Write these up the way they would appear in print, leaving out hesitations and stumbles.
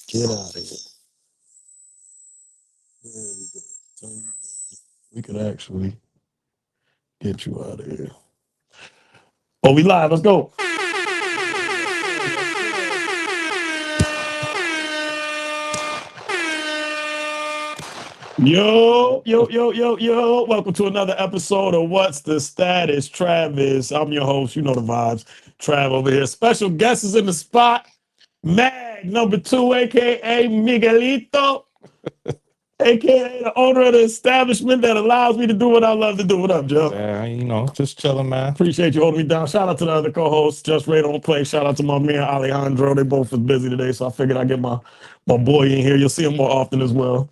Get out of here. There we go. Turn it down. We could actually get you out of here. Oh, we live. Let's go. Yo, yo, yo, yo, yo. Welcome to another episode of What's the Status? Travis. I'm your host. You know the vibes. Trav over here. Special guest is in the spot. Mag, number 2, aka Miguelito, aka the owner of the establishment that allows me to do what I love to do. What up, Joe? Yeah, just chilling, man. Appreciate you holding me down. Shout out to the other co-hosts, Just Right on Play. Shout out to my man Alejandro. They both was busy today, so I figured I'd get my boy in here. You'll see him more often as well.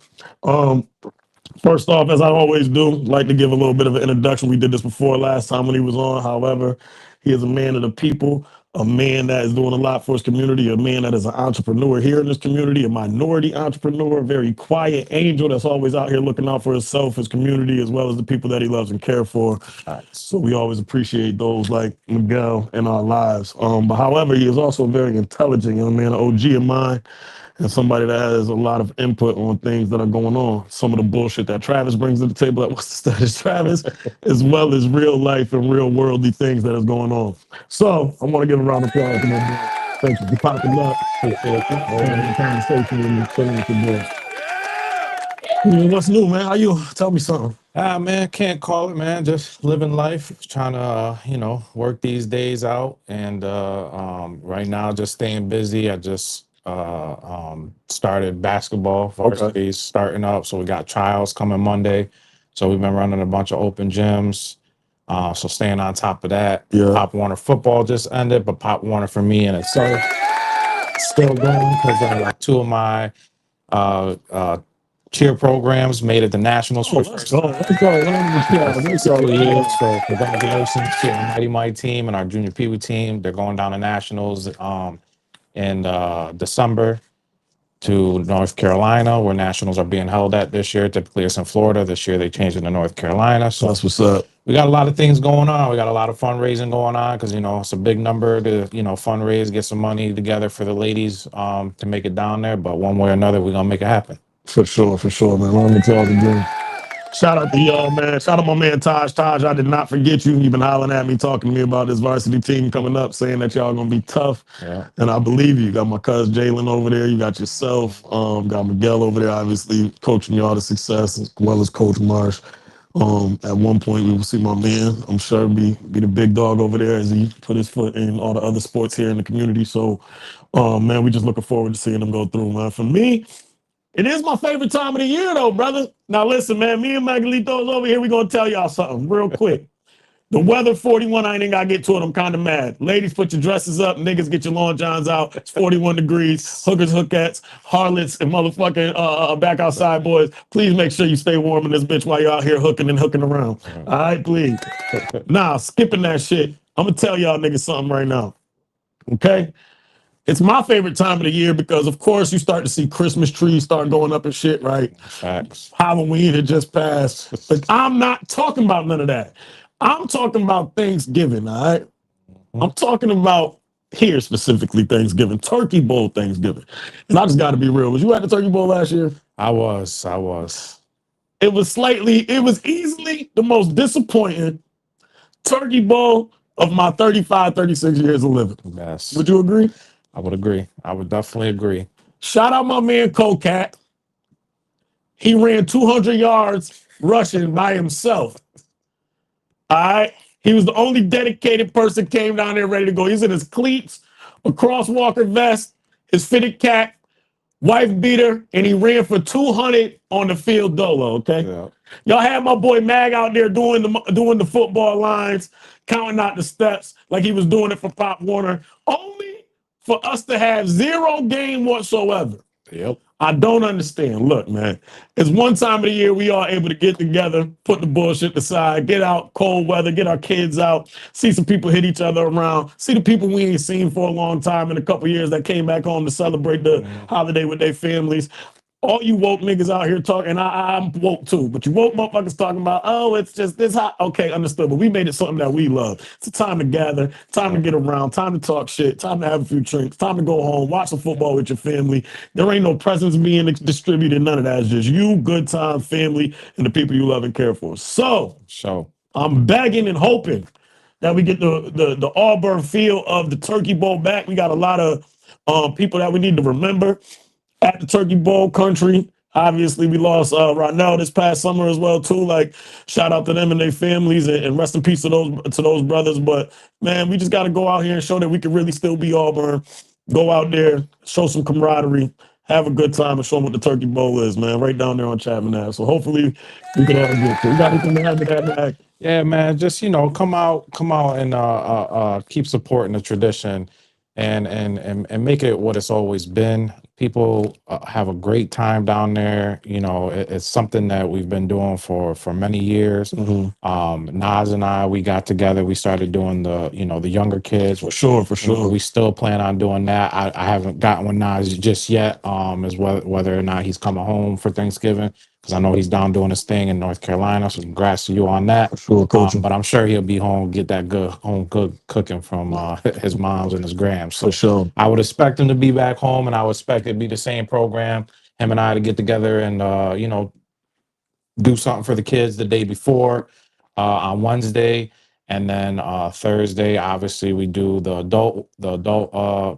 First off, as I always do, like to give a little bit of an introduction. We did this before last time when he was on. However, he is a man of the people, a man that is doing a lot for his community, a man that is an entrepreneur here in this community, a minority entrepreneur, a very quiet angel that's always out here looking out for himself, his community, as well as the people that he loves and cares for. So we always appreciate those like Miguel in our lives. But however, he is also a very intelligent young man, an OG of mine, and somebody that has a lot of input on things that are going on. Some of the bullshit that Travis brings to the table, like What's the Status, Travis, as well as real life and real worldly things that is going on. So I want to give a round of applause to my boy. Thank you for popping up. Having a conversation with me, chilling with your boy. What's new, man? How you? Tell me something. Man, can't call it, man. Just living life, trying to, work these days out. And right now, just staying busy. I just started basketball. Varsity's starting up. So we got trials coming Monday. So we've been running a bunch of open gyms. So staying on top of that. Yeah. Pop Warner football just ended, but Pop Warner for me and itself still going because like two of my cheer programs made it to nationals for the first time. Let's go. So congratulations to our Mighty Mighty team and our junior Pee Wee team. They're going down to nationals in December to North Carolina, where nationals are being held at this year. Typically it's in Florida. This year they changed it to North Carolina. So that's what's up. We got a lot of things going on. We got a lot of fundraising going on because it's a big number to fundraise, get some money together for the ladies to make it down there. But one way or another, we're gonna make it happen. For sure, man. Long to talk again. Shout out to y'all, man. Shout out my man Taj. Taj, I did not forget you. You've been hollering at me, talking to me about this varsity team coming up, saying that y'all gonna be tough. Yeah. And I believe you. You got my cousin Jalen over there. You got yourself. Got Miguel over there, obviously coaching y'all to success, as well as Coach Marsh. At one point, we will see my man. I'm sure be the big dog over there as he put his foot in all the other sports here in the community. So, man, we just looking forward to seeing him go through, man. For me, it is my favorite time of the year, though, brother. Now, listen, man, me and Miguelito's over here. We're going to tell y'all something real quick. The weather 41, I ain't got to get to it. I'm kind of mad. Ladies, put your dresses up. Niggas, get your long johns out. It's 41 degrees. Hookers, hookettes, harlots, and motherfucking back outside boys. Please make sure you stay warm in this bitch while you're out here hooking around. All right, please. Now, skipping that shit, I'm going to tell y'all niggas something right now. Okay? It's my favorite time of the year because, of course, you start to see Christmas trees start going up and shit, right? Facts. Halloween had just passed. But I'm not talking about none of that. I'm talking about Thanksgiving, all right? I'm talking about here specifically Thanksgiving, Turkey Bowl Thanksgiving. And I just got to be real. Was you at the Turkey Bowl last year? I was. It was easily the most disappointing Turkey Bowl of my 35, 36 years of living. Yes. Would you agree? I would agree. I would definitely agree. Shout out my man Kokat. He ran 200 yards rushing by himself. All right. He was the only dedicated person came down there ready to go. He's in his cleats, a crosswalker vest, his fitted cap, wife beater, and he ran for 200 on the field dolo. Okay. Yeah. Y'all had my boy Mag out there doing the football lines, counting out the steps like he was doing it for Pop Warner, only for us to have zero game whatsoever. Yep. I don't understand. Look, man, it's one time of the year we are able to get together, put the bullshit aside, get out cold weather, get our kids out, see some people hit each other around, see the people we ain't seen for a long time in a couple years that came back home to celebrate the holiday with their families. all you woke niggas out here talking, and I'm woke too, but you woke motherfuckers talking about, oh, it's just this hot. Okay, understood. But we made it something that we love. It's a time to gather, time to get around, time to talk shit, time to have a few drinks, time to go home, watch some football with your family. There ain't no presents being distributed, none of that. It's just you, good time, family, and the people you love and care for. So I'm begging and hoping that we get the Auburn feel of the Turkey Bowl back. We got a lot of people that we need to remember at the Turkey Bowl country. Obviously, we lost Ronell this past summer as well too. Like, shout out to them and their families, and rest in peace to those brothers. But man, we just got to go out here and show that we can really still be Auburn. Go out there, show some camaraderie, have a good time, and show them what the Turkey Bowl is, man. Right down there on Chapman Ave. So hopefully, we can all get to. We got anything to add to that? Yeah, man. Just come out, and keep supporting the tradition, and make it what it's always been. People have a great time down there. It's something that we've been doing for many years. Nas and I, we got together. We started doing the younger kids. For sure. We still plan on doing that. I haven't gotten with Nas just yet. As whether or not he's coming home for Thanksgiving, because I know he's down doing his thing in North Carolina. So congrats to you on that. For sure, coach. But I'm sure he'll be home, get that good home cooking from his mom's and his grams. So For sure. I would expect him to be back home, and I would expect it to be the same program. Him and I to get together and do something for the kids the day before on Wednesday. And then Thursday, obviously, we do the adult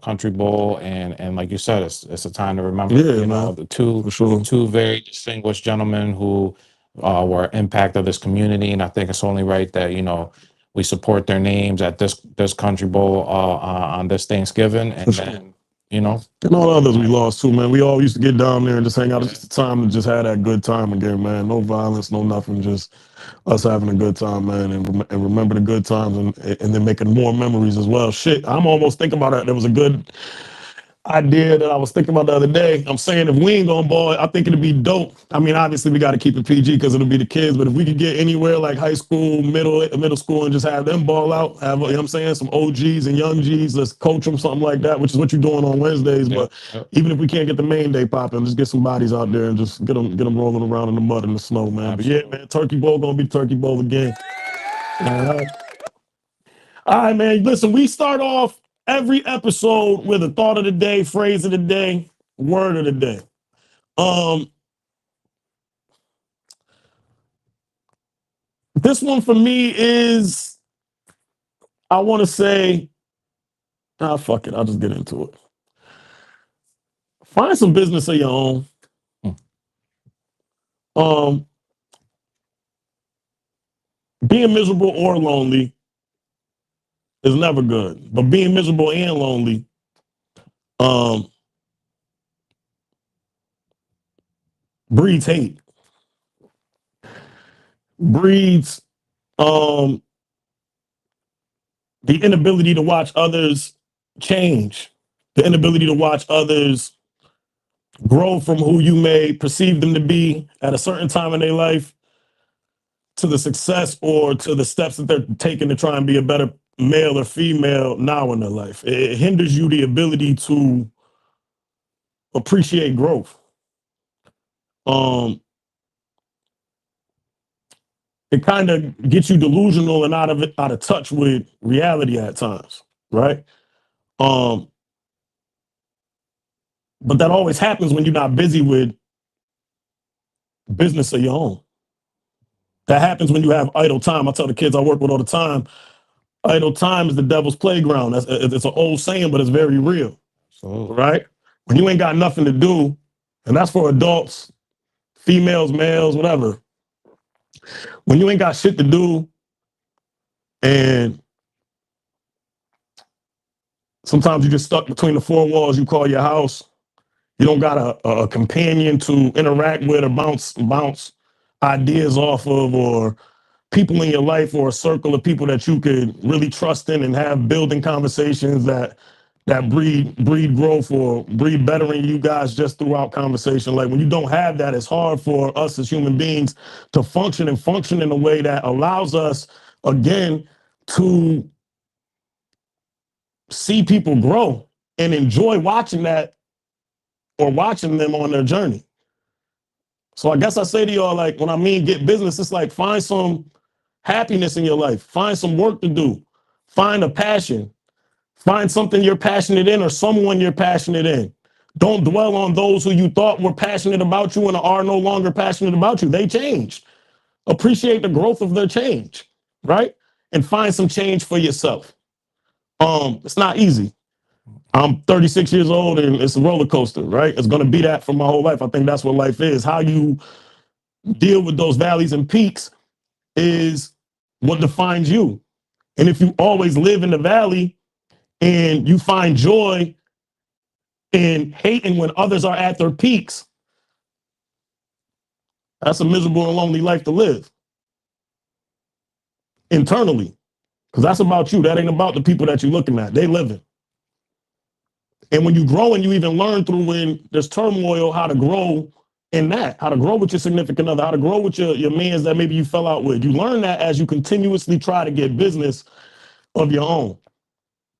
Country Bowl, and like you said, it's a time to remember, the two very distinguished gentlemen who were impact of this community, and I think it's only right that we support their names at this Country Bowl on this Thanksgiving, and then and all others we lost too, man. We all used to get down there and just hang out. It's just a time to just have that good time again, man. No violence, no nothing, just us having a good time, man, and remember the good times, and then making more memories as well. Shit, I'm almost thinking about that. There was a good idea that I was thinking about the other day. I'm saying if we ain't gonna ball, I think it'd be dope. I mean, obviously we got to keep it PG because it'll be the kids, but if we could get anywhere like high school, middle school, and just have them ball out, have what I'm saying, some OGs and young Gs, let's coach them something like that, which is what you're doing on Wednesdays. But even if we can't get the main day popping, just get some bodies out there and just get them rolling around in the mud and the snow, man. Absolutely. But yeah, man, Turkey Bowl gonna be Turkey Bowl again. All right, man. Listen, we start off every episode with a thought of the day, phrase of the day, word of the day. This one for me is, I want to say, fuck it, I'll just get into it. Find some business of your own. Being miserable or lonely is never good, but being miserable and lonely, breeds hate, breeds the inability to watch others change, the inability to watch others grow from who you may perceive them to be at a certain time in their life to the success or to the steps that they're taking to try and be a better male or female now in their life. It hinders you the ability to appreciate growth. It kind of gets you delusional and out of touch with reality at times, right? But that always happens when you're not busy with business of your own. That happens when you have idle time. I tell the kids I work with all the time, idle time is the devil's playground. It's an old saying, but it's very real. Right? When you ain't got nothing to do, and that's for adults, females, males, whatever. When you ain't got shit to do, and sometimes you're just stuck between the four walls you call your house, you don't got a companion to interact with or bounce ideas off of, or people in your life, or a circle of people that you could really trust in and have building conversations that breed growth or breed bettering you guys just throughout conversation. Like when you don't have that, it's hard for us as human beings to function in a way that allows us, again, to see people grow and enjoy watching that or watching them on their journey. So I guess I say to y'all, like, when I mean get business, it's like find some happiness in your life, find some work to do, find a passion, find something you're passionate in or someone you're passionate in. Don't dwell on those who you thought were passionate about you and are no longer passionate about you. They changed. Appreciate the growth of their change, right? And find some change for yourself. It's not easy. I'm 36 years old and it's a roller coaster, right? It's going to be that for my whole life. I think that's what life is. How you deal with those valleys and peaks is what defines you. And if you always live in the valley and you find joy in hating when others are at their peaks, that's a miserable and lonely life to live internally. Because that's about you. That ain't about the people that you're looking at. They living. And when you grow and you even learn through when there's turmoil, how to grow in that, how to grow with your significant other, how to grow with your mans that maybe you fell out with. You learn that as you continuously try to get business of your own.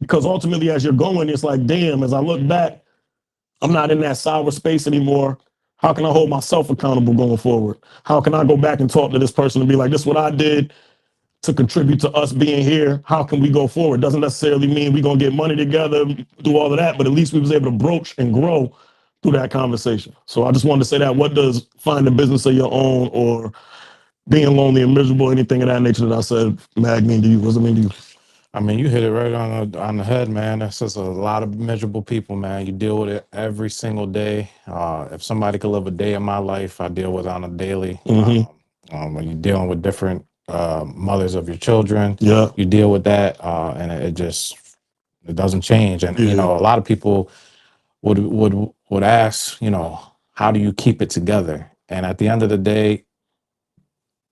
Because ultimately, as you're going, it's like, damn, as I look back, I'm not in that sour space anymore. How can I hold myself accountable going forward? How can I go back and talk to this person and be like, this is what I did to contribute to us being here? How can we go forward? Doesn't necessarily mean we're going to get money together, do all of that, but at least we was able to broach and grow through that conversation. So I just wanted to say that. What does find a business of your own or being lonely and miserable, anything of that nature that I said, Mag, mean to you? What does it mean to you? I mean, you hit it right on the head, man. That's just a lot of miserable people, man. You deal with it every single day. If somebody could live a day in my life, I deal with it on a daily. When you're dealing with different mothers of your children, Yeah. you deal with that, and it doesn't change. And you know, a lot of people would ask, you know, how do you keep it together? And at the end of the day,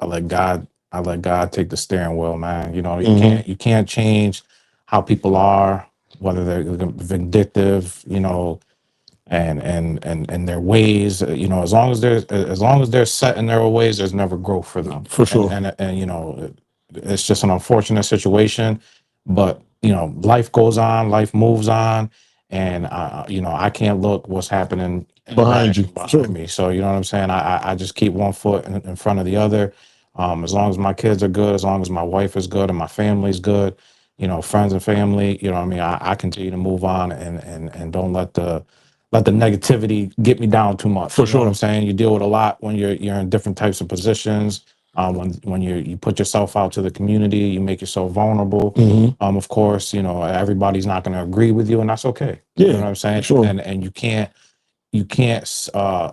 I let God take the steering wheel, man. You know, you can't change how people are, whether they're vindictive, you know, and their ways. You know, as long as they're set in their ways, there's never growth for them. For sure. And you know, it's just an unfortunate situation, but you know, life goes on, life moves on, and you know, I can't look what's happening Behind you. Sure. me. So you know what I'm saying? I just keep one foot in front of the other. As long as my kids are good, as long as my wife is good and my family's good, you know, friends and family, you know what I mean? I continue to move on and don't let the negativity get me down too much. For You know what sure. I'm saying? You deal with a lot when you're in different types of positions. When you put yourself out to the community, you make yourself vulnerable. Of course, you know, everybody's not going to agree with you, and that's okay. Yeah, you know what I'm saying? sure. And you can't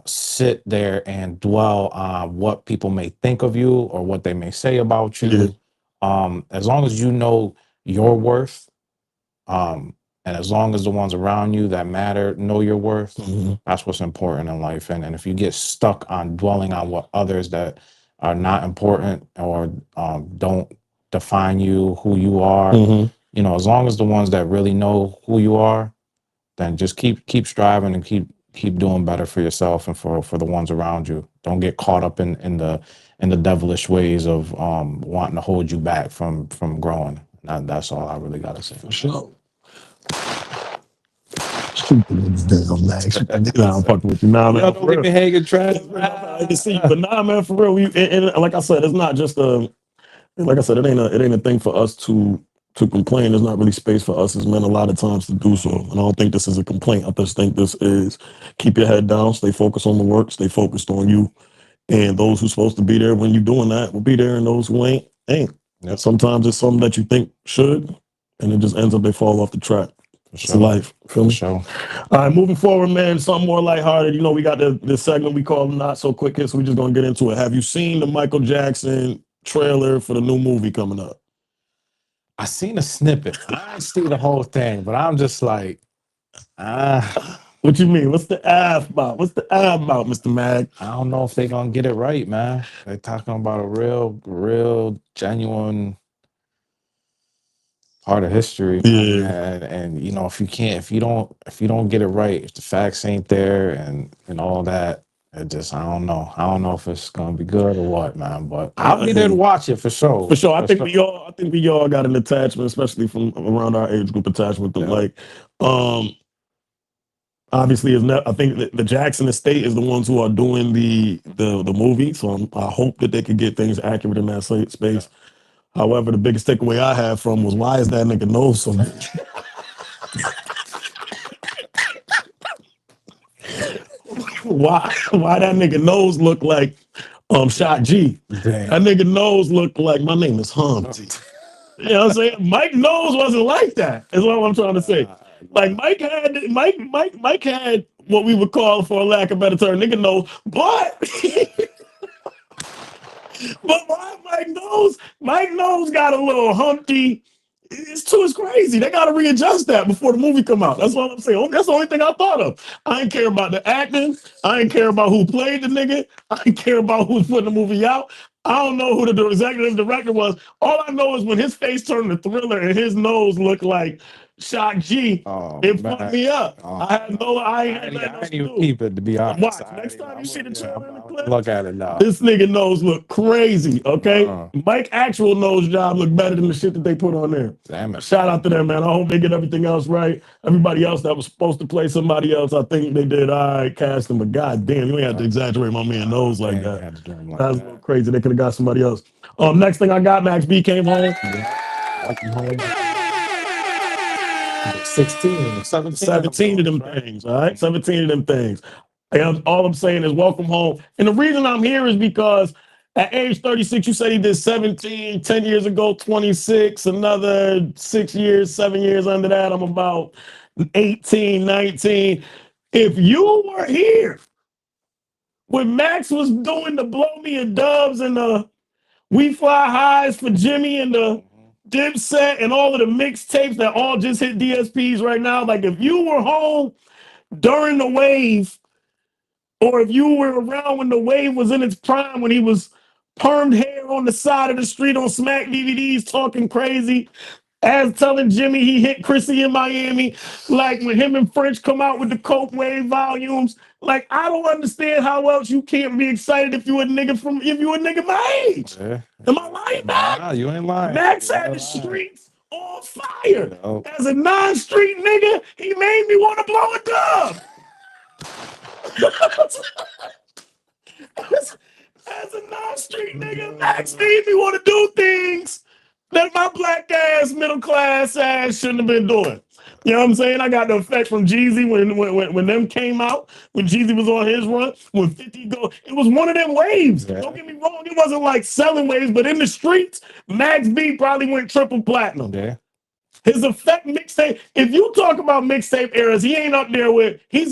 sit there and dwell on what people may think of you or what they may say about you. As long as you know your worth, and as long as the ones around you that matter know your worth, that's what's important in life. And if you get stuck on dwelling on what others that are not important or don't define you, who you are, you know, as long as the ones that really know who you are, then just keep striving and keep doing better for yourself and for the ones around you. Don't get caught up in the devilish ways of wanting to hold you back from growing. That's all I really gotta say. For sure. Shoot the niggas down, Max. Nah, I'm fucking with you. Nah, man. Don't leave me hanging, trash. I can see you, but nah, man, for real. And like I said, it's not just like I said, it ain't a thing for us to complain. There's not really space for us as men a lot of times to do so. And I don't think this is a complaint. I just think this is keep your head down, stay focused on the work, stay focused on you. And those who's supposed to be there when you're doing that will be there, and those who ain't. Yep. Sometimes it's something that you think should, and it just ends up they fall off the track. It's life. Feel me? Sure. All right, moving forward, man. Something more lighthearted. You know, we got this segment we call Not So Quick Hits, so we're just gonna get into it. Have you seen the Michael Jackson trailer for the new movie coming up? I seen a snippet. I didn't see the whole thing, but I'm just like, What you mean? What's the ab about? What's the ab about, Mr. Mag? I don't know if they're gonna get it right, man. They're talking about a real, genuine part of history. And you know, if you don't get it right, if the facts ain't there and all that, I don't know if it's gonna be good or what, man. But I'll be there to watch it for sure. For sure. I think we all got an attachment, especially from around our age group attachment to like obviously is not. I think the Jackson Estate is the ones who are doing the movie. So I hope that they could get things accurate in that space. However, the biggest takeaway I have from was why is that nigga nose so big? Why that nigga nose look like Shot G? Damn. That nigga nose looked like my name is Humpty. You know what I'm saying? Mike nose wasn't like that. Is what I'm trying to say. Like Mike had what we would call, for lack of a better term, nigga nose, but but why Mike nose got a little Humpty. It's crazy. They got to readjust that before the movie come out. That's what I'm saying. That's the only thing I thought of. I didn't care about the acting. I didn't care about who played the nigga. I didn't care about who's putting the movie out. I don't know who the executive director was. All I know is when his face turned to Thriller and his nose looked like Shock G, it fucked me up. I ain't even keep it, to be honest. Watch next time you see the trailer in the clip. Look at it now. This nigga nose look crazy. Okay, Mike actual nose job look better than the shit that they put on there. Damn it. Shout out to them, man. I hope they get everything else right. Everybody else that was supposed to play somebody else, I think they did all right casting. But goddamn, you ain't have to exaggerate my man nose like that. That's a little crazy. They could have got somebody else. Next thing I got, Max B came home. 17 of them things, all right? 17 of them things. And all I'm saying is welcome home. And the reason I'm here is because at age 36, you said he did 17, 10 years ago, 26, another 6 years, 7 years under that. I'm about 18, 19. If you were here when Max was doing the Blow Me a Dubs and the We Fly Highs for Jimmy and the Dipset and all of the mixtapes that all just hit DSPs right now. Like if you were home during the wave, or if you were around when the wave was in its prime, when he was permed hair on the side of the street on Smack DVDs talking crazy, as telling Jimmy he hit Chrissy in Miami, like when him and French come out with the Coke Wave volumes. Like I don't understand how else you can't be excited if you a nigga my age. Yeah. Am I lying, Max? Nah, you ain't lying. Max had the streets on fire. As a non-street nigga, he made me want to blow a dub. As a non-street nigga, Max made me want to do things that my black ass, middle class ass shouldn't have been doing. You know what I'm saying? I got the effect from Jeezy when them came out, when Jeezy was on his run, when 50 go. It was one of them waves. Yeah. Don't get me wrong, it wasn't like selling waves, but in the streets, Max B probably went triple platinum. Yeah. His effect mixtape. If you talk about mixtape eras, he ain't up there with. He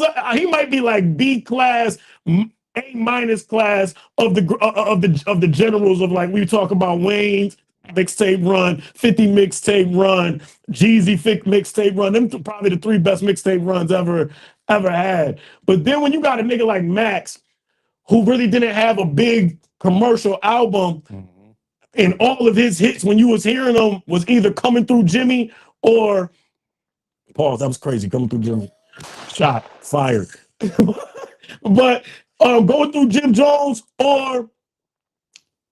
might be like B class, A- class of the generals of, like, we talk about Wayne's mixtape run, 50 mixtape run, Jeezy mixtape run. Them probably the 3 best mixtape runs ever had. But then when you got a nigga like Max, who really didn't have a big commercial album. And all of his hits, when you was hearing them, was either coming through Jimmy or pause. That was crazy. Coming through Jimmy, shot, fired. But going through Jim Jones or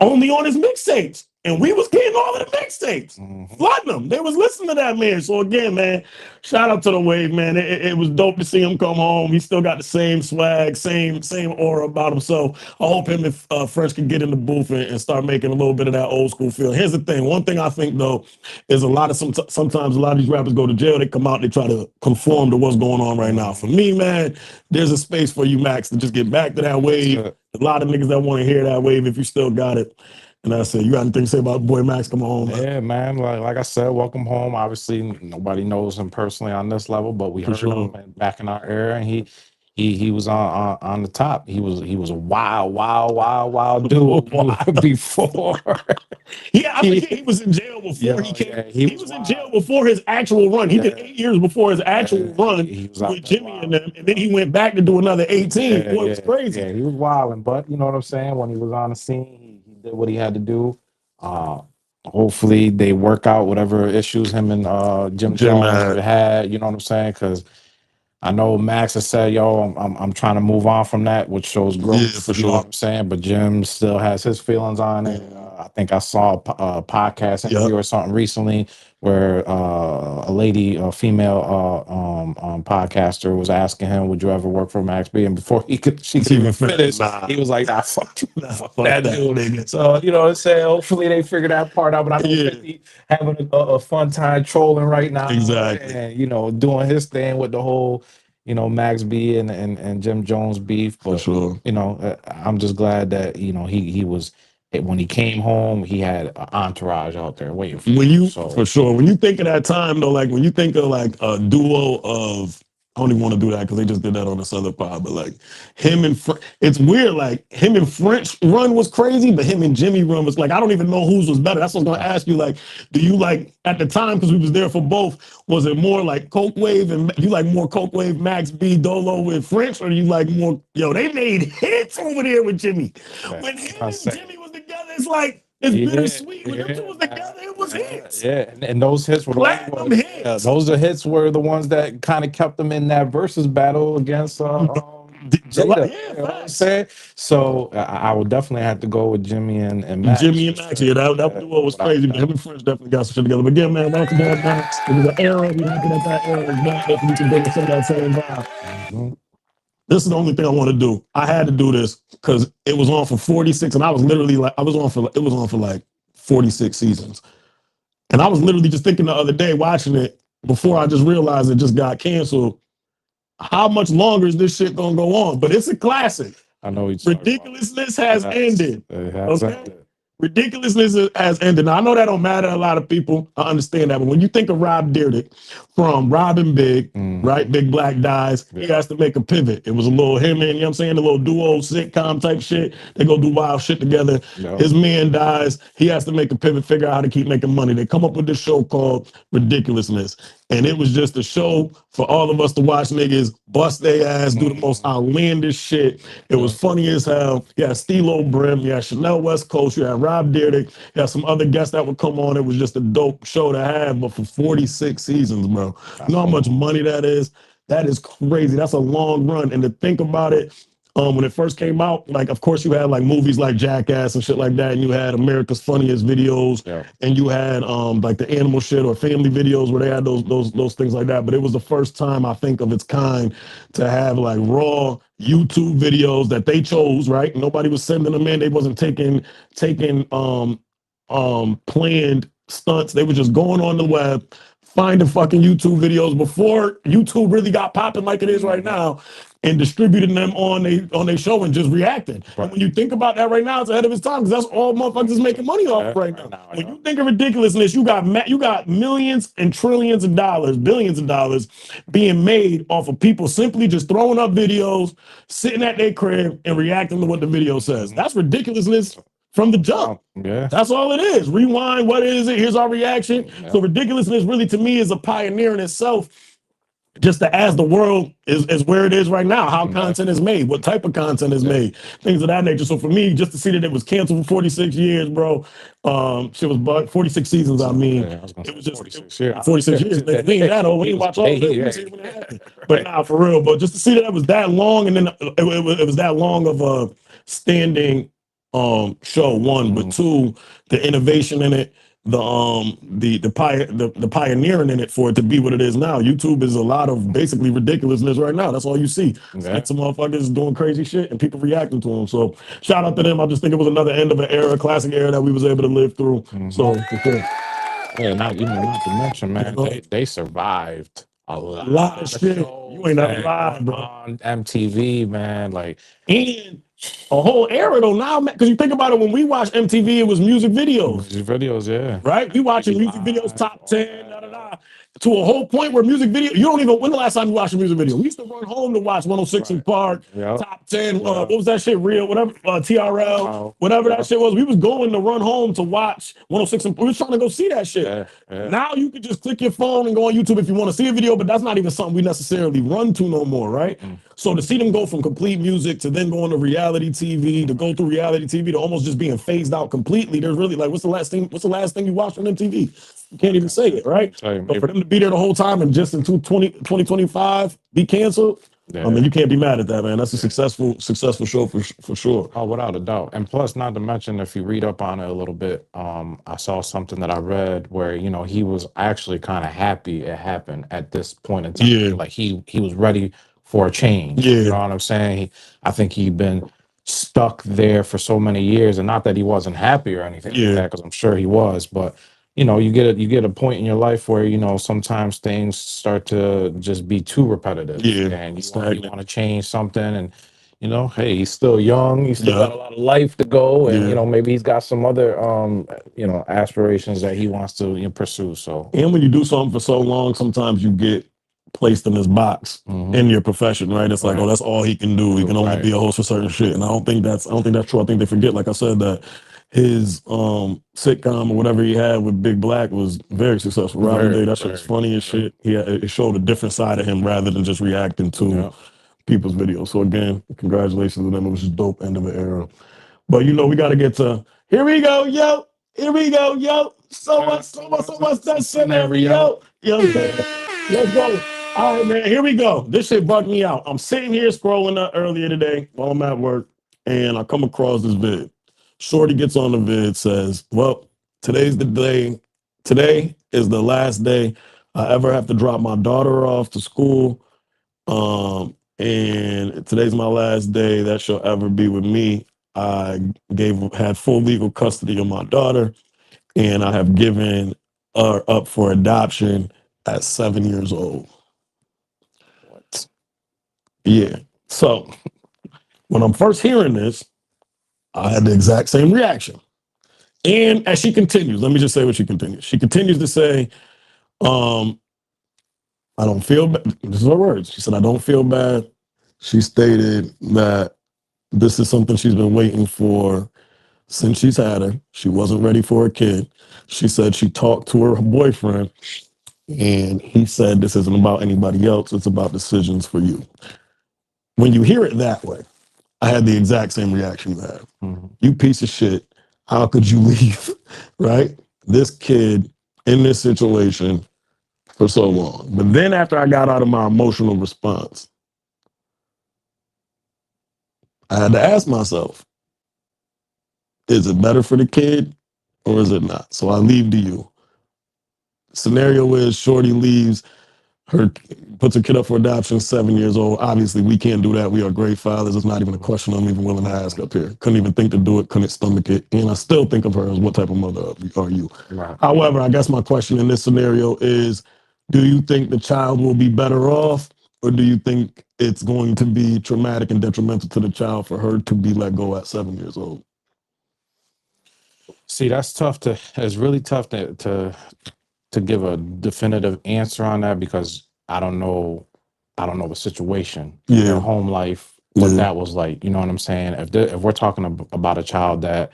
only on his mixtapes. And we was getting all of the mixtapes, flooding them. They was listening to that man. So again, man, shout out to the Wave, man. It was dope to see him come home. He still got the same swag, same aura about him. So I hope him and French can get in the booth and start making a little bit of that old school feel. Here's the thing. One thing I think, though, is sometimes a lot of these rappers go to jail. They come out, they try to conform to what's going on right now. For me, man, there's a space for you, Max, to just get back to that wave. A lot of niggas that want to hear that wave if you still got it. And I said, you got anything to say about boy Max coming home? Yeah, man. Like I said, welcome home. Obviously, nobody knows him personally on this level, but we heard him back in our era, and he was on the top. He was a wild dude before. Yeah, I think he was in jail before he came. Yeah, he was in jail before his actual run. He did 8 years before his actual run with Jimmy and them, and then he went back to do another 18. Boy, it was crazy. Yeah, he was wilding, but you know what I'm saying? When he was on the scene, he did what he had to do. Hopefully they work out whatever issues him and Jim Jones had. You know what I'm saying? Because I know Max has said, "Yo, I'm trying to move on from that," which shows growth. Yeah, for sure. You know what I'm saying? But Jim still has his feelings on it. I think I saw a podcast interview or something recently where a lady, a female podcaster, was asking him, "Would you ever work for Max B?" And before she could even finish, he was like, "Nah, fuck that dude." nigga. So you know what I'm saying? Hopefully they figure that part out. But I know 50 having a fun time trolling right now, Exactly. and you know doing his thing with the whole Max B and Jim Jones beef. But For sure. you know, I'm just glad that he was when he came home, he had an entourage out there waiting for him. For sure. When you think of that time though, like when you think of like a duo of, I don't even want to do that because they just did that on this other pod, but like him and it's weird. Like him and French run was crazy, but him and Jimmy run was like, I don't even know whose was better. That's what I was gonna ask you. Like, do you like at the time, because we was there for both, was it more like Coke Wave and you like more Coke Wave Max B Dolo with French, or you like more, they made hits over there with Jimmy. When him and Jimmy was together, it's like it's bittersweet. When them two was together, it was hits. Yeah, and those hits were platinum hits. Those hits were the ones that kind of kept them in that versus battle against Jada. You know what I'm saying? So I would definitely have to go with Jimmy and Max. Jimmy and Max, yeah, that duo was crazy. But him and French definitely got some shit together. But again, man, welcome back, Max. It was an era. We looking at that era. If we can bring some of that same vibe. This is the only thing I want to do. I had to do this because it was on for 46, and I was literally like, it was on for like 46 seasons. And I was literally just thinking the other day watching it before I just realized it just got canceled. How much longer is this shit gonna go on? But it's a classic. I know ridiculousness has ended. It has ended. Ridiculousness has ended. Now, I know that don't matter to a lot of people. I understand that. But when you think of Rob Dyrdek from Robin Big, right? Big Black Dies, he has to make a pivot. It was a little him and, you know what I'm saying, a little duo sitcom type shit. They go do wild shit together. His man dies. He has to make a pivot, figure out how to keep making money. They come up with this show called Ridiculousness. And it was just a show for all of us to watch niggas bust their ass, do the most outlandish shit. It was funny as hell. You had Stilo Brim, you had Chanel West Coast, you had Rob Dyrdek, you had some other guests that would come on. It was just a dope show to have, but for 46 seasons, bro. You know how much money that is? That is crazy. That's a long run. And to think about it, when it first came out, like, of course, you had like movies like Jackass and shit like that, and you had America's Funniest Videos, and you had like the animal shit or family videos where they had those things like that. But it was the first time, I think, of its kind to have like raw YouTube videos that they chose, right? Nobody was sending them in. They wasn't taking planned stunts. They were just going on the web, finding fucking YouTube videos before YouTube really got popping like it is right now, and distributing them on their show and just reacting. And when you think about that right now, it's ahead of its time, because that's all motherfuckers is making money off right now. When you think of ridiculousness, you got millions and trillions of dollars, billions of dollars being made off of people simply just throwing up videos, sitting at their crib and reacting to what the video says. That's ridiculousness from the jump. That's all it is. Rewind, what is it? Here's our reaction. So ridiculousness really, to me, is a pioneer in itself, just to as the world is where it is right now, how content is made, what type of content is made, things of that nature. So for me, just to see that it was canceled for 46 years, bro, shit was 46 seasons, I mean. It was just 46 years. 46 years. We ain't that old. We didn't watch all of it. But nah, for real. But just to see that it was that long, and then it was that long of a standing show, one, but two, the innovation in it, the pioneering in it for it to be what it is now. YouTube is a lot of basically ridiculousness right now. That's all you see. Like some motherfuckers doing crazy shit and people reacting to them. So shout out to them. I just think it was another end of an era, classic era that we was able to live through. So yeah, not to mention, man, they survived a lot of shit. Shows, you ain't never lied, bro. On MTV, man, like, and a whole era though now, because you think about it, when we watched MTV, it was music videos. Music videos, yeah. Right? We watching music videos, top 10, to a whole point where music video, you don't even, when the last time you watched a music video? We used to run home to watch 106 in Park, top 10, what was that shit, Real, whatever, TRL, whatever that shit was. We was going to run home to watch 106 and we was trying to go see that shit. Now you can just click your phone and go on YouTube if you want to see a video, but that's not even something we necessarily run to no more, right? So to see them go from complete music to then going to reality TV, to go through reality TV to almost just being phased out completely, there's really like, what's the last thing you watched on MTV? You can't even say it, right? But for them to be there the whole time and just in 2025 be canceled, I mean, you can't be mad at that, man. That's a successful show for sure. Oh, without a doubt. And plus, not to mention, if you read up on it a little bit, I saw something that I read where, he was actually kind of happy it happened at this point in time. Yeah, Like he was ready for a change. You yeah, know what I'm saying? I think he'd been stuck there for so many years, and not that he wasn't happy or anything like yeah, that, because I'm sure he was, but you get a point in your life where sometimes things start to just be too repetitive, yeah. and you Stagnant. want to change something, and hey, he's still young. He's still got Yeah, a lot of life to go, and yeah. maybe he's got some other aspirations that he wants to pursue. So, And when you do something for so long, sometimes you get placed in this box mhm. in your profession, right? It's like, oh, Right, that's all he can do. He can only right, be a host for certain shit. And I don't think that's true. I think they forget, like I said, that his sitcom or whatever he had with Big Black was very successful. Robin Day, very, that shit was very. funny as shit. It showed a different side of him rather than just reacting to Yeah. people's videos. So again, congratulations to them. It was just dope end of an era. But we got to get to here we go, yo. Here we go, yo. So what's that scenario? Yo, let's go. All right, man. Here we go. This shit bugged me out. I'm sitting here scrolling up earlier today while I'm at work, and I come across this vid. Shorty gets on the vid, says, "Well, today's the day. Today is the last day I ever have to drop my daughter off to school. And today's my last day that she'll ever be with me. I had full legal custody of my daughter, and I have given her up for adoption at 7 years old." What? Yeah. So when I'm first hearing this, I had the exact same reaction. And as she continues, let me just say what she continues. She continues to say, um, I don't feel bad. This is her words. She said, I don't feel bad. She stated that this is something she's been waiting for since she's had her. She wasn't ready for a kid. She said she talked to her boyfriend, and he said, this isn't about anybody else. It's about decisions for you. When you hear it that way, I had the exact same reaction you had. Mhm. You piece of shit. How could you leave, right? This kid in this situation for so long. But then after I got out of my emotional response, I had to ask myself, is it better for the kid or is it not? So I leave to you. Scenario is Shorty leaves, her puts her kid up for adoption, 7 years old. Obviously, we can't do that. We are great fathers. It's not even a question I'm even willing to ask up here. Couldn't even think to do it, couldn't stomach it. And I still think of her as what type of mother are you? Right. However, I guess my question in this scenario is, do you think the child will be better off, or do you think it's going to be traumatic and detrimental to the child for her to be let go at 7 years old? See, that's tough to. It's really tough to give a definitive answer on that, because I don't know the situation, their Yeah, home life, what yeah. that was like. You know what I'm saying? If we're talking about a child that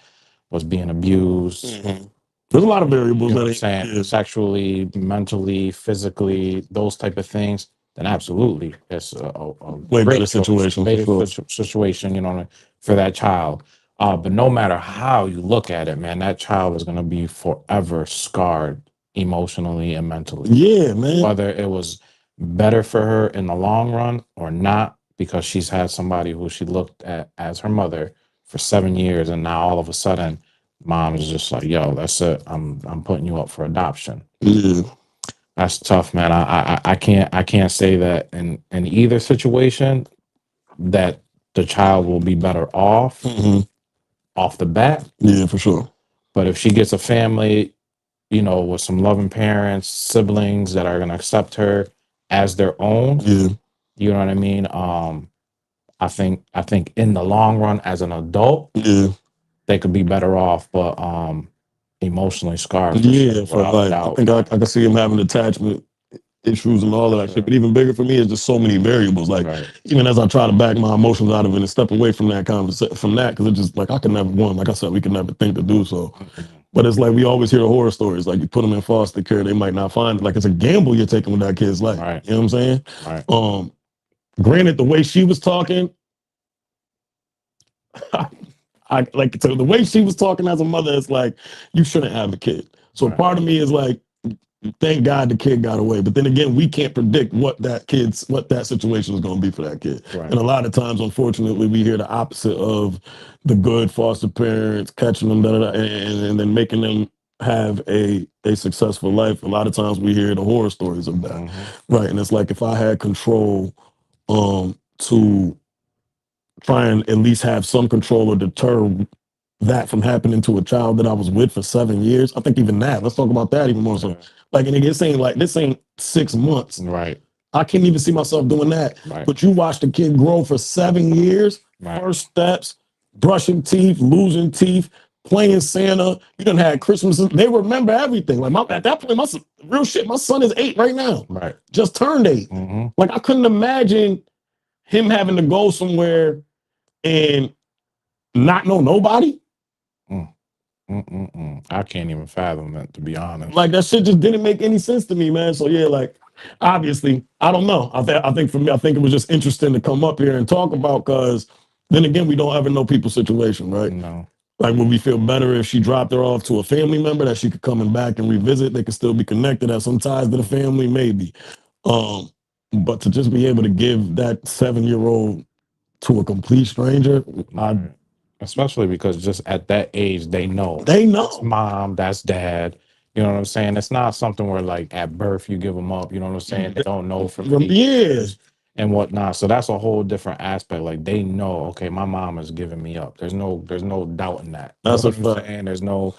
was being abused, Mhm. There's a lot of variables you know that what I'm ain't. saying, Yeah, sexually, mentally, physically, those type of things, then absolutely, it's a way better great choice, situation for great sure. situation, for that child. But no matter how you look at it, man, that child is going to be forever scarred emotionally and mentally, Yeah, man. whether it was better for her in the long run or not, because she's had somebody who she looked at as her mother for 7 years, and now all of a sudden mom is just like, yo, that's it, I'm putting you up for adoption. Yeah. That's tough, man. I can't say that in either situation that the child will be better Hmm. off the bat. Yeah, for sure. But if she gets a family, with some loving parents, siblings that are going to accept her as their own, Yeah, you know what I mean? I think in the long run, as an adult, yeah, they could be better off, but emotionally scarred for sure, yeah. For without a life, I doubt. think I can see him having attachment issues and all of that shit. But even bigger for me is just so many variables. Like Right. even as I try to back my emotions out of it and step away from that conversation, from that, because it's just like I could never one. Like I said, we could never think to do so. But it's like we always hear the horror stories. Like you put them in foster care, they might not find it. Like it's a gamble you're taking with that kid's life. Right. You know what I'm saying? Right. Granted, the way she was talking, I like so the way she was talking as a mother is like you shouldn't have a kid. So Right. part of me is like thank God the kid got away. But then again, we can't predict what that situation is going to be for that kid. Right. And a lot of times, unfortunately, we hear the opposite of the good foster parents catching them, and then making them have a successful life. A lot of times we hear the horror stories of that. Right. And it's like, if I had control to try and at least have some control or deter that from happening to a child that I was with for 7 years. I think even that, let's talk about that even more. So, like, and this ain't 6 months. Right. I can't even see myself doing that. Right. But you watch the kid grow for 7 years, first steps, brushing teeth, losing teeth, playing Santa. You done had Christmas. They remember everything. Like, at that point, real shit, my son is 8 right now. Right. Just turned 8. Like, I couldn't imagine him having to go somewhere and not know nobody. I can't even fathom it, to be honest. Like, that shit just didn't make any sense to me, man. So yeah, like, obviously, I don't know. I think for me, I think it was just interesting to come up here and talk about, because then again, we don't ever know people's situation, right? No. Like, would we feel better if she dropped her off to a family member that she could come back and revisit? They could still be connected, have some ties to the family, maybe. But to just be able to give that 7-year-old to a complete stranger, especially because just at that age, they know. That's mom, that's dad. You know what I'm saying? It's not something where, like, at birth you give them up. You know what I'm saying? They don't know for years and whatnot. So that's a whole different aspect. Like, they know, okay, my mom is giving me up. There's no doubt in that. That's what I'm saying. There's no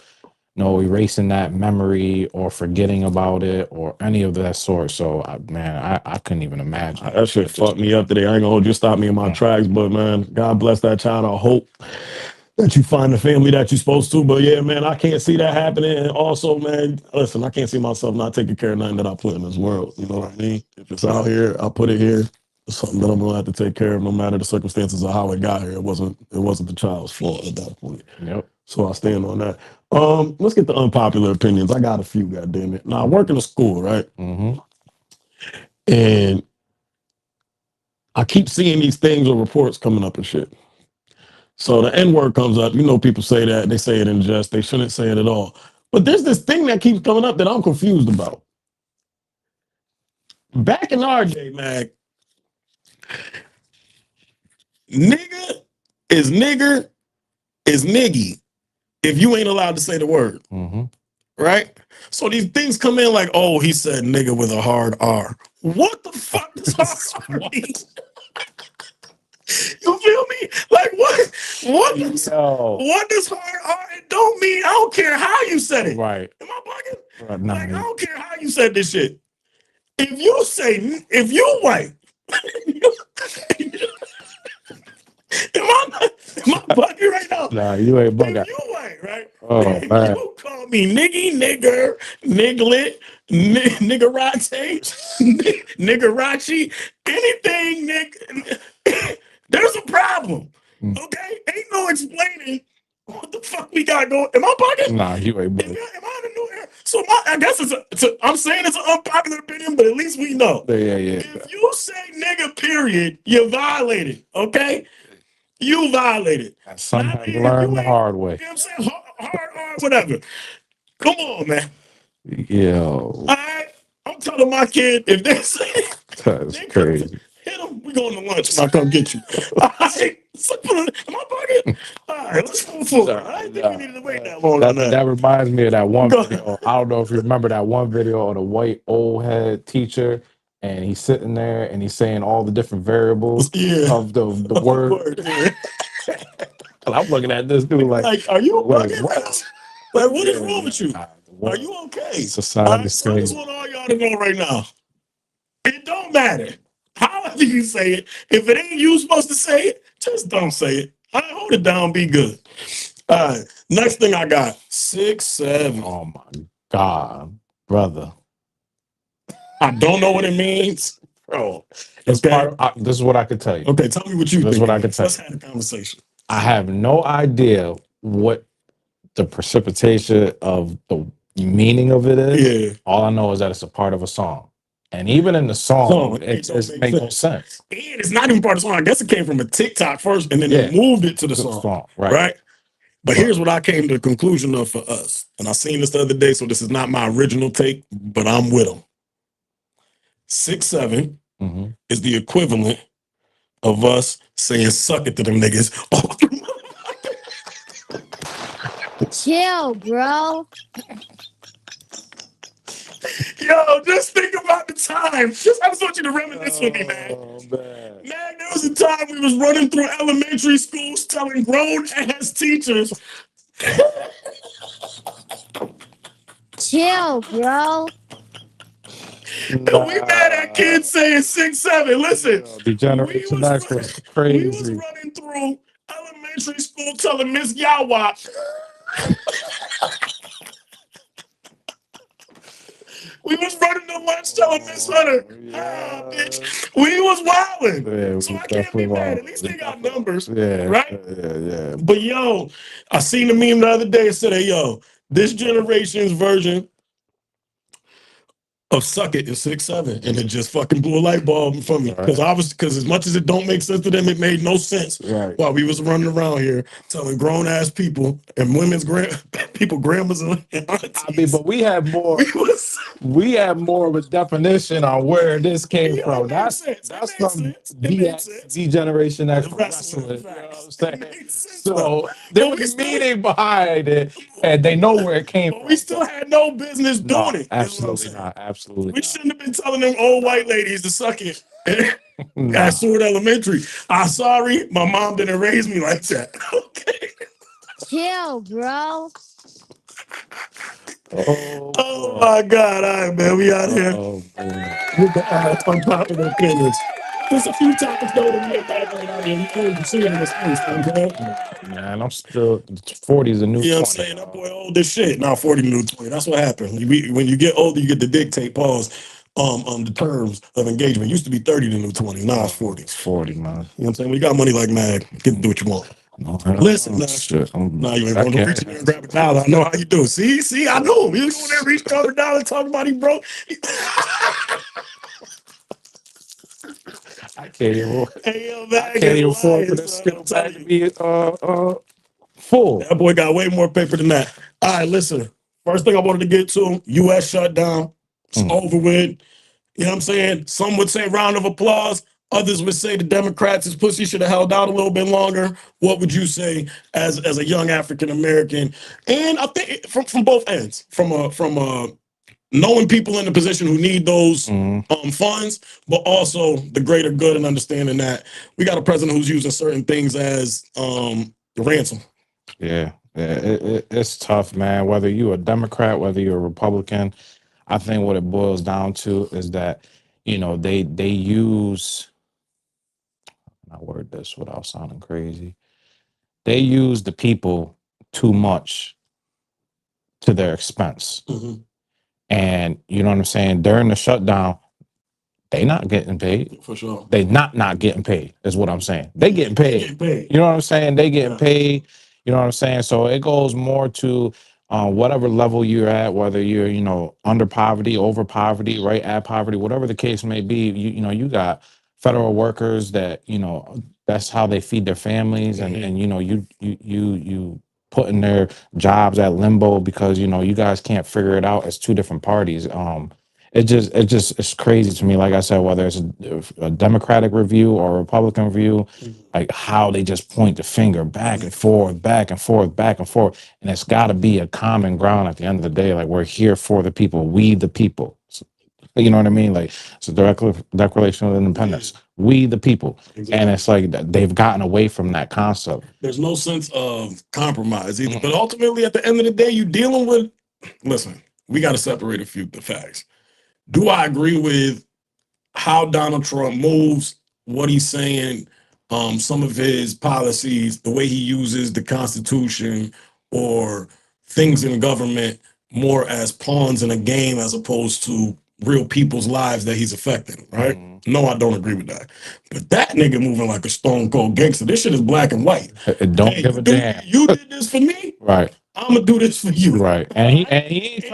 erasing that memory or forgetting about it or any of that sort. So, I couldn't even imagine. That shit fucked me up today. I ain't gonna hold you, stop me in my tracks, but man, God bless that child. I hope that you find the family that you're supposed to. But yeah, man, I can't see that happening. And also, man, listen, I can't see myself not taking care of nothing that I put in this world. You know what I mean? If it's out here, I put it here. It's something that I'm gonna have to take care of, no matter the circumstances of how it got here. It wasn't the child's fault at that point. Yep. So I stand on that. Let's get the unpopular opinions. I got a few, goddamn it. Now, I work in a school, right? And I keep seeing these things or reports coming up and shit. So the N-word comes up. You know, people say that. They say it in jest. They shouldn't say it at all. But there's this thing that keeps coming up that I'm confused about. Back in our day, man, nigga is nigger is niggy if you ain't allowed to say the word. Right? So these things come in like, oh, he said nigga with a hard R. What the fuck does hard R mean? You feel me? Like, what does hard R? It don't mean, I don't care how you said it. Right. Am I bugging? Right, like, I don't care how you said this shit. If you white, am I bugging right now? Nah, you ain't bugging. If you white, right? Oh, man. You call me niggy, nigger, niglet, niggerate, niggerachi, anything, nigga. There's a problem. Okay? Ain't no explaining what the fuck we got going. Am I bugging? Nah, you ain't bugging. Am I in a new era? So I guess I'm saying it's an unpopular opinion, but at least we know. Yeah. If you say nigga, period, you're violated. Okay? You violated. Some have learned the hard way. You know what I'm saying? Hard, whatever. Come on, man. Yo. All right. I'm telling my kid, if they say that's crazy. Hit them, we going to lunch and I'll come get you. All right. Am I bugging? All right, let's move forward. I didn't think we needed to wait that long on that. That reminds me of that one video. I don't know if you remember that one video of the white old head teacher, and he's sitting there and he's saying all the different variables of the word. And I'm looking at this dude like are you bugging? What? Like, what is wrong with you? Are you okay? Society. So I just want all y'all to know right now. It don't matter. However you say it, if it ain't you supposed to say it, just don't say it. I hold it down, be good. All right. Next thing I got 6, 7. Oh my God, brother. I don't know what it means. Bro. It's part of, this is what I could tell you. Okay, tell me what you think. This is what I could tell you. Let's have a conversation. I have no idea what the precipitation of the meaning of it is. Yeah. All I know is that it's a part of a song. And even in the song, it just makes no sense. And it's not even part of the song. I guess it came from a TikTok first, and then they moved it to the song. Right. But here's what I came to the conclusion of for us. And I seen this the other day, so this is not my original take, but I'm with them. 6'7" is the equivalent of us saying suck it to them niggas. Chill, bro. Yo, just think about the time. I just want you to reminisce with me, man. Man, there was a time we was running through elementary schools telling grown-ass teachers. Chill, bro. And we mad at kids saying 6'7". Listen, the Generation X was crazy. We was running through elementary school telling Miss Yawa. We was running to lunch telling Miss Hunter, bitch. We was wilding. Yeah, so I can't be mad. At least they got numbers. Yeah, right? Yeah. But yo, I seen the meme the other day and said, hey, yo, this generation's version of suck it is 6'7", and it just fucking blew a light bulb for me. Because as much as it don't make sense to them, it made no sense while we was running around here telling grown ass people and women's grandmas and aunties. I mean, but we have more. We have more of a definition on where this came from. That's from the Generation X wrestling. You know what I'm saying? So there was a meaning behind it, and they know where it came from. We still had no business doing it. Absolutely not. Absolutely. We shouldn't have been telling them old white ladies to suck it. At Sword Elementary. I'm sorry, my mom didn't raise me like that. Okay. Chill, bro. Oh my God. All right, man. We out here with the unpopular opinions. There's a few topics though that we have talking out here. We can't see it in the space, okay? Man, I'm still 40 is a new 20. You know what I'm saying? That boy old as shit. Now 40 new 20. That's what happened. When you get older, you get to dictate the terms of engagement. It used to be 30 to new 20. Now it's 40. It's 40, man. You know what I'm saying? When you got money like Mag, get to do what you want. Listen, you ain't going to reach in there and grab a dollar. I know how you do. See, I know him. He was going there, reach for a dollar, talking about he broke. I can't even. I can't even afford for this skill bag to be full. That boy got way more paper than that. All right, listen. First thing I wanted to get to: U.S. shutdown. It's over with. You know what I'm saying? Some would say round of applause. Others would say the Democrats' pussy should have held out a little bit longer. What would you say as a young African American? And I think from both ends, from knowing people in the position who need those funds, but also the greater good and understanding that we got a president who's using certain things as ransom. Yeah, it's tough, man. Whether you're a Democrat, whether you're a Republican, I think what it boils down to is that, you know, they use, I word this without sounding crazy, they use the people too much to their expense. And you know what I'm saying? During the shutdown, they not getting paid. For sure. They not getting paid is what I'm saying. They getting paid. You know what I'm saying? They getting paid. You know what I'm saying? So it goes more to whatever level you're at, whether you're, you know, under poverty, over poverty, right at poverty, whatever the case may be. You know, you got federal workers that, you know, that's how they feed their families, and you know, you putting their jobs at limbo because, you know, you guys can't figure it out as two different parties. It's crazy to me. Like I said, whether it's a Democratic review or a Republican review, like how they just point the finger back and forth, back and forth, back and forth. And it's got to be a common ground at the end of the day. Like, we're here for the people, we the people. You know what I mean? Like, it's a Declaration of Independence. We the people. And it's like they've gotten away from that concept. There's no sense of compromise either. But ultimately, at the end of the day, you're dealing with, listen, we got to separate the facts. Do I agree with how Donald Trump moves, what he's saying, some of his policies, the way he uses the Constitution or things in government more as pawns in a game as opposed to real people's lives that he's affecting, right? No, I don't agree with that. But that nigga moving like a stone cold gangster. This shit is black and white. Don't give a damn. You did this for me, right? I'm gonna do this for you, right? And he ain't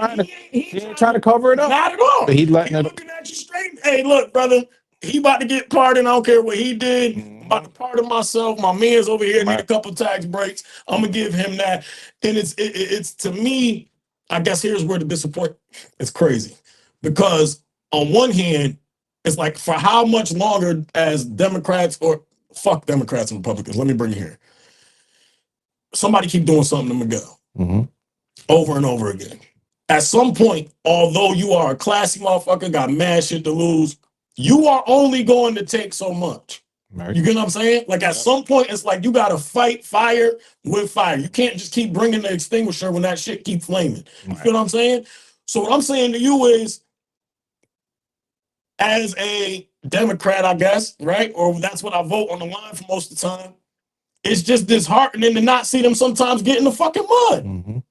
trying to cover it up. Not at all. But he letting looking at you straight. Hey, look, brother. he about to get pardoned. I don't care what he did. I'm about to pardon myself. My man's over here need a couple tax breaks. I'm gonna give him that. And it's to me, I guess here's where the disappointment is crazy. Because on one hand, it's like for how much longer as Democrats or fuck Democrats and Republicans, let me bring it here. Somebody keep doing something to Miguel over and over again. At some point, although you are a classy motherfucker, got mad shit to lose, you are only going to take so much. Right. You get what I'm saying? Like at some point, it's like you got to fight fire with fire. You can't just keep bringing the extinguisher when that shit keep flaming. You feel what I'm saying? So what I'm saying to you is, as a Democrat, I guess, right? Or that's what I vote on the line for most of the time. It's just disheartening to not see them sometimes get in the fucking mud.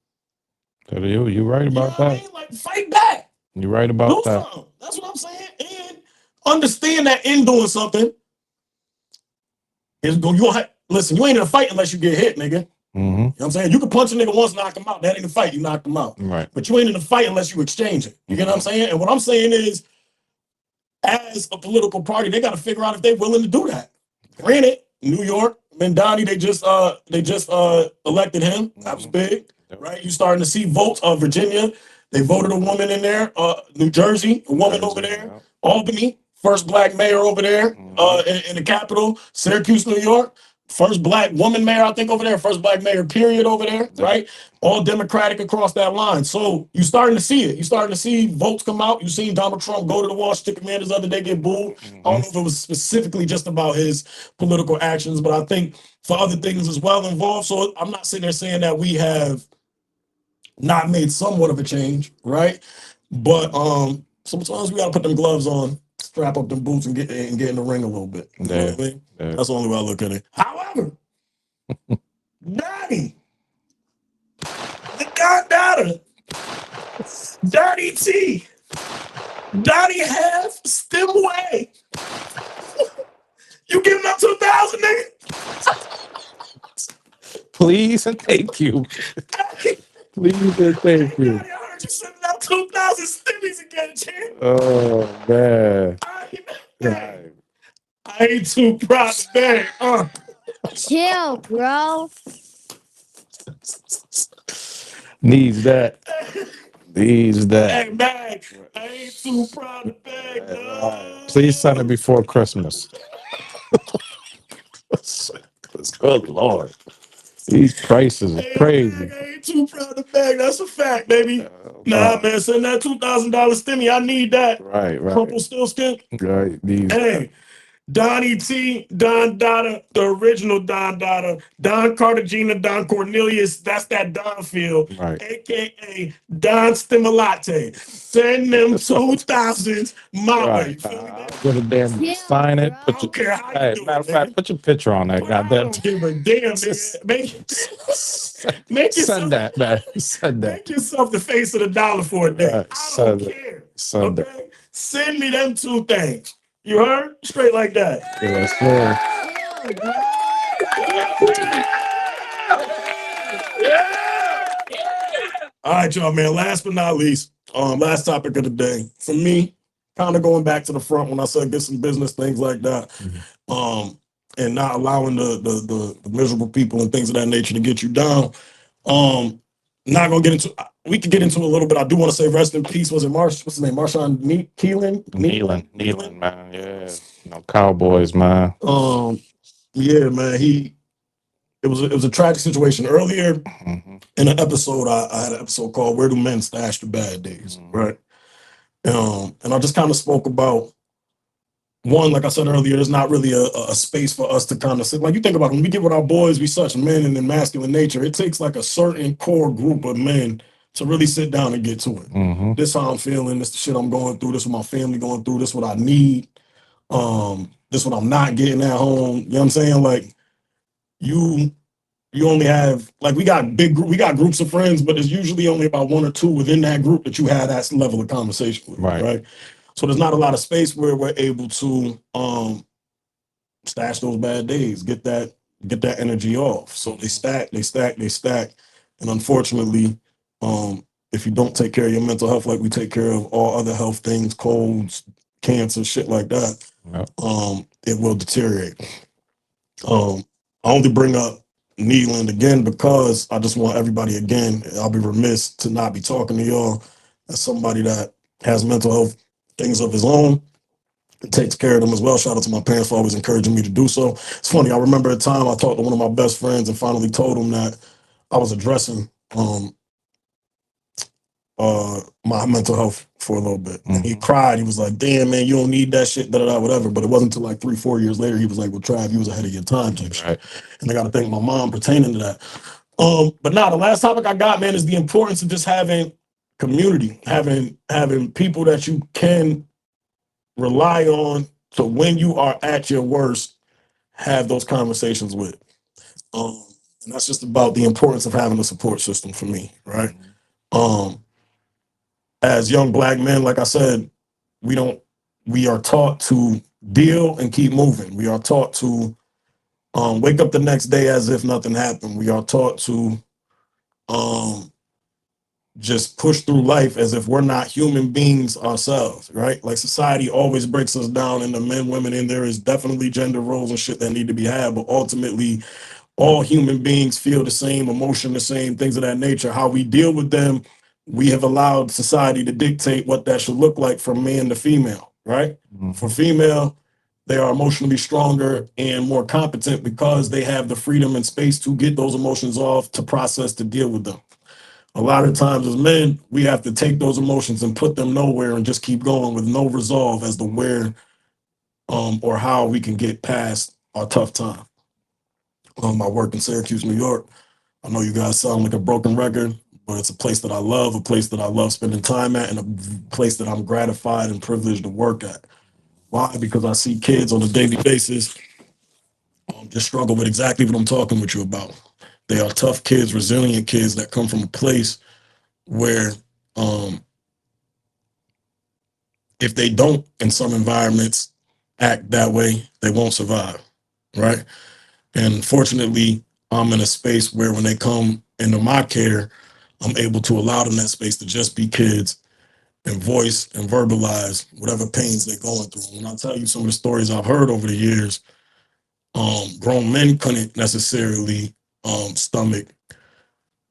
You're right about that. I mean? Like, fight back. You're right about that. Something. That's what I'm saying. And understand that in doing something, listen, you ain't in a fight unless you get hit, nigga. You know what I'm saying? You can punch a nigga once, knock him out. That ain't a fight. You knocked him out. Right. But you ain't in a fight unless you exchange it. You get what I'm saying? And what I'm saying is, as a political party, they got to figure out if they're willing to do that. Granted, New York, Donnie, they just elected him. That was big, right? You starting to see votes. Virginia, they voted a woman in there. New Jersey, a woman over there. Albany, first black mayor over there in the capital. Syracuse, New York, first black woman mayor, I think, over there. First black mayor, period, over there, right? All Democratic across that line. So you starting to see it. You starting to see votes come out. You seen Donald Trump go to the Washington Commanders the other day, get booed. I don't know if it was specifically just about his political actions, but I think for other things as well involved. So I'm not sitting there saying that we have not made somewhat of a change, right? But sometimes we got to put them gloves on, strap up them boots, and get in the ring a little bit. You know what I mean? That's the only way I look at it. However, Daddy, the goddaughter, Daddy T, Daddy half, stem way. You giving up 2,000, nigga? Please and thank you. Please and thank you. I heard you sending out 2,000 stimmies again, champ. Oh, man. I ain't too proud to beg. Chill, bro. Needs that. Needs that. Hey, man, I ain't too proud to beg. Please send it before Christmas. Good Lord. These prices are crazy. I ain't too proud to beg. That's a fact, baby. Man, send that $2,000 stimmy. I need that. Right. Purple still skin. Right. Hey, Donnie T, Don Dada, the original Don Dada, Don Cartagena, Don Cornelius, that's that Don field, a.k.a. Don Stimolate. Send them 2,000s my way. Give a damn, sign it. I don't care how you do matter it, of fact, put your picture on that. Goddamn. I don't give a damn, nigga. Make yourself, send that, man. Send that. Make yourself the face of the dollar for a day. I don't care. Send okay? Send me them two things. You heard? Straight like that. Yes, sir. All right, y'all, man. Last but not least, last topic of the day. For me, kind of going back to the front when I said get some business, things like that. And not allowing the miserable people and things of that nature to get you down. Not gonna get into. We could get into a little bit. I do want to say rest in peace. Was it what's his name? Marshawn Keelan? Nealon, man. Yeah. Cowboys, man. Yeah, man. It was a tragic situation. Earlier in an episode, I had an episode called "Where Do Men Stash the Bad Days?" Right. And I just kind of spoke about one, like I said earlier, there's not really a space for us to kind of sit. Like you think about it, when we get with our boys, we such men and in masculine nature. It takes like a certain core group of men to really sit down and get to it. This how I'm feeling. This the shit I'm going through. This what my family going through. This what I need. This what I'm not getting at home. You know what I'm saying? Like you only have like we got groups of friends, but there's usually only about one or two within that group that you have that level of conversation with. Right. So there's not a lot of space where we're able to stash those bad days, get that energy off. So they stack. And unfortunately, if you don't take care of your mental health like we take care of all other health things, colds, cancer, shit like that, Yep. it will deteriorate. I only bring up needling again because I just want everybody, again, I'll be remiss to not be talking to y'all as somebody that has mental health things of his own, takes care of them as well. Shout out to my parents for always encouraging me to do so. It's funny, I remember a time I talked to one of my best friends and finally told him that I was addressing my mental health for a little bit. And he cried. He was like, damn, man, you don't need that shit, whatever. But it wasn't until like 3-4 years later, he was like, well, Trav, you was ahead of your time type shit. And I got to thank my mom pertaining to that. But now the last topic I got, man, is the importance of just having community, having people that you can rely on to when you are at your worst, have those conversations with. And that's just about the importance of having a support system for me, right? As young Black men, like I said, we are taught to deal and keep moving. We are taught to wake up the next day as if nothing happened. We are taught to just push through life as if we're not human beings ourselves, right? Like society always breaks us down into men, women, and there is definitely gender roles and shit that need to be had, but ultimately all human beings feel the same emotion, the same things of that nature. How we deal with them, we have allowed society to dictate what that should look like from man to female, right? For female, they are emotionally stronger and more competent because they have the freedom and space to get those emotions off, to process, to deal with them. A lot of times as men, we have to take those emotions and put them nowhere and just keep going with no resolve as to where or how we can get past our tough time. I work in Syracuse, New York. I know you guys sound like a broken record, but it's a place that I love spending time at, and a place that I'm gratified and privileged to work at. Why? Because I see kids on a daily basis just struggle with exactly what I'm talking with you about. They are tough kids, resilient kids that come from a place where if they don't, in some environments, act that way, they won't survive, right? And fortunately, I'm in a space where when they come into my care, I'm able to allow them that space to just be kids and voice and verbalize whatever pains they're going through. When I tell you some of the stories I've heard over the years, grown men couldn't necessarily stomach.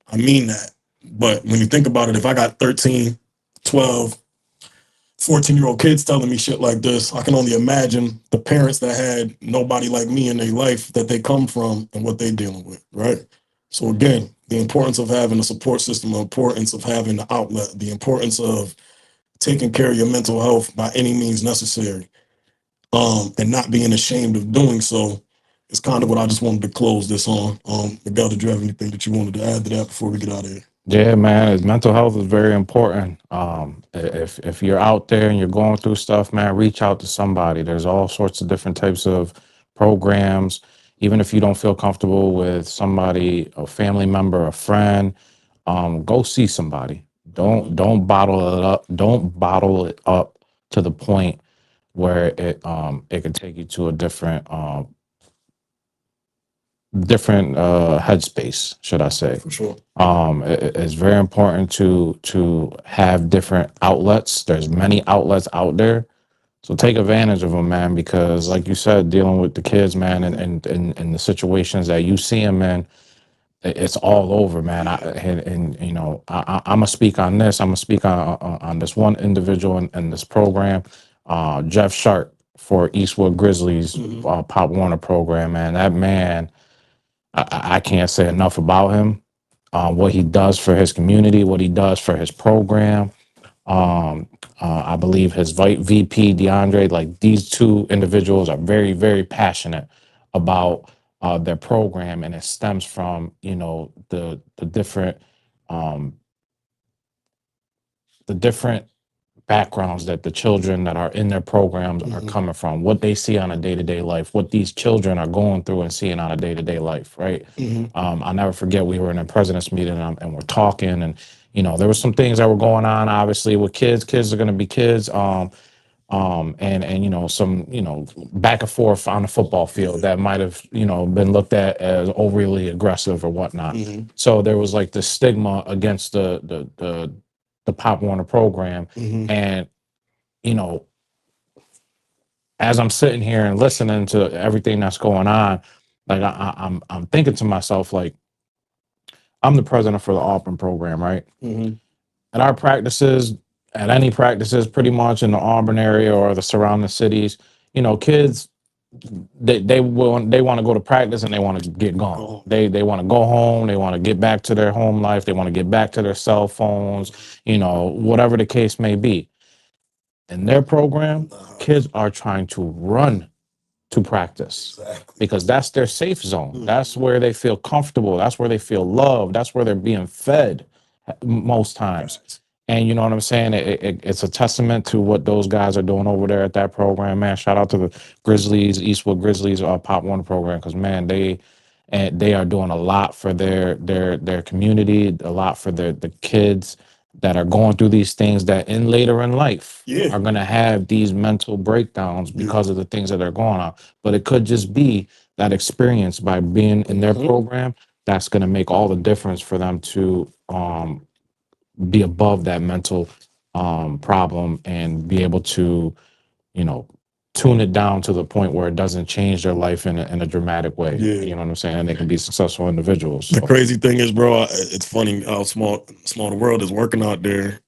I mean that. But when you think about it, if I got 13, 12, 14-year-old kids telling me shit like this, I can only imagine the parents that had nobody like me in their life that they come from and what they're dealing with, right? So again, the importance of having a support system, the importance of having the outlet, the importance of taking care of your mental health by any means necessary, and not being ashamed of doing so is kind of what I just wanted to close this on. Miguel, did you have anything that you wanted to add to that before we get out of here? Yeah, man, mental health is very important. If you're out there and you're going through stuff, man, reach out to somebody. There's all sorts of different types of programs. Even if you don't feel comfortable with somebody, a family member, a friend, go see somebody. Don't bottle it up. Don't bottle it up to the point where it can take you to a different headspace, should I say. For sure. It's very important to have different outlets. There's many outlets out there, so take advantage of them, man, because like you said, dealing with the kids, man, and the situations that you see them in, it's all over, man. And you know, I'm gonna speak on this. I'm gonna speak on this one individual in this program, Jeff Sharp for Eastwood Grizzlies Pop Warner program, man. That man, I can't say enough about him. What he does for his community, what he does for his program. I believe his VP DeAndre, like these two individuals are very, very passionate about their program, and it stems from, you know, the different backgrounds that the children that are in their programs are coming from, what they see on a day-to-day life, what these children are going through and seeing on a day-to-day life, right? I'll never forget, we were in a president's meeting and we're talking, and you know, there were some things that were going on obviously with kids are going to be kids, and you know, some, you know, back and forth on the football field that might have, you know, been looked at as overly aggressive or whatnot. So there was like the stigma against the Pop Warner program. And you know, as I'm sitting here and listening to everything that's going on, like I'm thinking to myself, like, I'm the president for the Auburn program, right? Mm-hmm. At our practices, at any practices, pretty much in the Auburn area or the surrounding cities, you know, kids they want to go to practice and they want to get gone. They want to go home. They want to get back to their home life. They want to get back to their cell phones. You know, whatever the case may be. In their program, kids are trying to run to practice because that's their safe zone. That's where they feel comfortable. That's where they feel loved. That's where they're being fed most times. And you know what I'm saying? It's a testament to what those guys are doing over there at that program, man. Shout out to the Grizzlies, Eastwood Grizzlies, Pop One program, because man, they are doing a lot for their community, a lot for the kids that are going through these things that in later in life are going to have these mental breakdowns because of the things that are going on. But it could just be that experience by being in their program that's going to make all the difference for them to be above that mental problem and be able to, you know, tune it down to the point where it doesn't change their life in a dramatic way. Yeah. You know what I'm saying? And they can be successful individuals. The crazy thing is, bro, it's funny how small the world is working out there.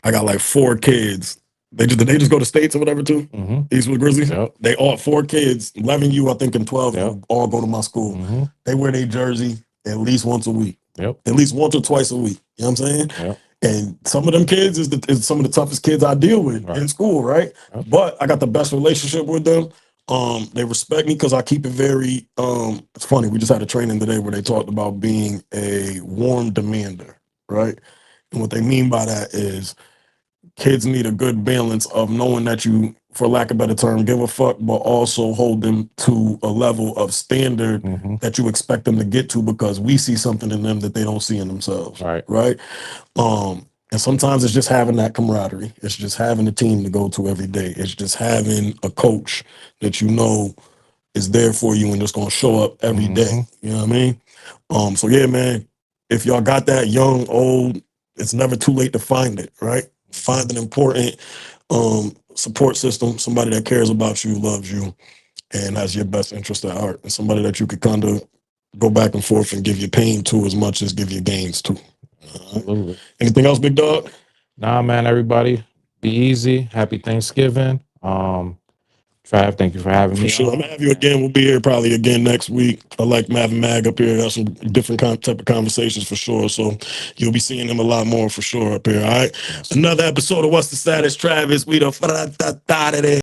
I got like 4 kids. They just go to states or whatever too. Eastwood Grizzlies. They all 4 kids, 11 I think, and 12 all go to my school. They wear their jersey at least once a week. At least once or twice a week. You know what I'm saying? And some of them kids is some of the toughest kids I deal with in school, right? But I got the best relationship with them. They respect me because I keep it very it's funny, we just had a training today where they talked about being a warm demander, right? And what they mean by that is kids need a good balance of knowing that you, for lack of a better term, give a fuck, but also hold them to a level of standard that you expect them to get to because we see something in them that they don't see in themselves. Right. And sometimes it's just having that camaraderie. It's just having a team to go to every day. It's just having a coach that you know is there for you and just gonna show up every day. You know what I mean? So yeah, man, if y'all got that, young, old, it's never too late to find it, right? Find an important support system, somebody that cares about you, loves you, and has your best interest at heart, and somebody that you could kind of go back and forth and give your pain to as much as give your gains to. Absolutely. Anything else, big dog? Nah, man, everybody, be easy. Happy Thanksgiving. Trav, thank you for having me. For sure. I'm gonna have you again. We'll be here probably again next week. I like having Mag up here. Got some different type of conversations for sure. So you'll be seeing him a lot more for sure up here. All right. Another episode of What's the Status, Travis. We the